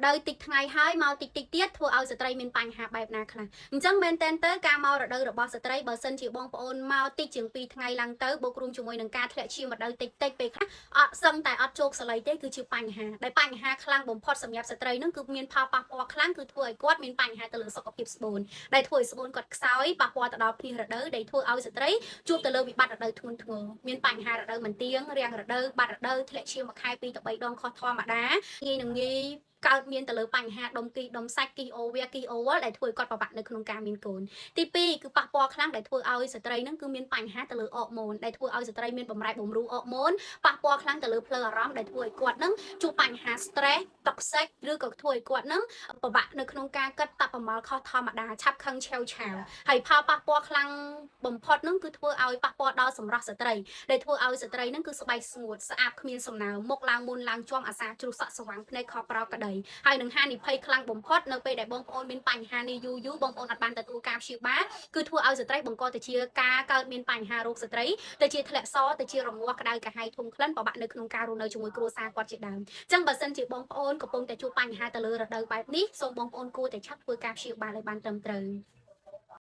ដូវតិចថ្ងៃហើយមកតិចទៀតធ្វើឲ្យស្ត្រីមានបញ្ហាបែបណាខ្លះអញ្ចឹងមែនតើទៅការមករដូវរបស់ស្ត្រីបើសិនជាបងប្អូនមកតិចជាង2ថ្ងៃឡើងទៅបូករួមជាមួយនឹងការធ្លាក់ឈាមរដូវតិចពេលខ្លះអត់សឹងតែអត់ជោគសល័យទេគឺជាបញ្ហាដែលបញ្ហាខ្លាំងបំផុតសម្រាប់ស្ត្រីនឹងគឺមានផលប៉ះពាល់ខ្លាំងគឺធ្វើឲ្យគាត់មានបញ្ហាទៅលើសុខភាពស្បូនដែលធ្វើឲ្យស្បូនគាត់ខ្សោយប៉ះពាល់ទៅដល់ភ្លៀងរដូវដែលធ្វើឲ្យស្ត្រីជួបទៅលើវិបត្តិរដូវធ្ងន់ធ្ងរមានបញ្ហារដូវមិនទៀងរាំងរដូវបាត់រដូវធ្លាក់ឈាមមួយខែ2ទៅ3ដងខុសធម្មតាងាយនឹងងាយកើតមានទៅលើបញ្ហាដុំគីដុំសាច់គីអូវាគីអូវល់ដែលធ្វើឲ្យគាត់ពិបាកនៅក្នុងការមានកូនទី2គឺប៉ះពាល់ខ្លាំងដែលធ្វើឲ្យស្ត្រីនឹងគឺមានបញ្ហាទៅលើអរម៉ូនដែលធ្វើឲ្យស្ត្រីមានបំរែបំរួលអរម៉ូនប៉ះពាល់ខ្លាំងទៅលើផ្លូវអារម្មណ៍ដែលធ្វើឲ្យគាត់នឹងជួបបញ្ហា stress toxic ឬក៏ធ្វើឲ្យគាត់នឹងពិបាកនៅក្នុងការគិតតបប្រមល់ខុសធម្មតាឆាប់ខឹងឆាវឆាវហើយផលប៉ះពាល់ខ្លាំងបំផុតនឹងគឺធ្វើឲ្យប៉ះពាល់ដល់សម្រស់ស្ត្រីដែលធ្វើឲ្យស្ត្រីនឹងគឺស្បែកស្ងួតស្អាតគ្មានសំណើមមុខឡើងមុនឡើងជាំអាសាជ្រុះសក់ស្វាំងភ្នែកខប្រក្តីហើយនឹងហានិភ័យខ្លាំងបំផុតនៅពេលដែលបងប្អូនមានបញ្ហានេះយូរបងប្អូនអត់បានទទួលការព្យាបាលគឺធ្វើឲ្យស្ត្រីបង្កទៅជាការកើតមានបញ្ហារោគស្ត្រីទៅជាធ្លាក់សទៅជារងាស់ក្តៅកាហាយធំក្លិនពិបាកនៅក្នុងការរស់នៅជាមួយគ្រួសារគាត់ជាដើមអញ្ចឹងបើសិនជាបងប្អូនកំពុងតែជួបបញ្ហាទៅលើរដូវបែបនេះសូមបងប្អូនគួរតែឆាប់ធ្វើការព្យាបាលឲ្យបានត្រឹមត្រូវ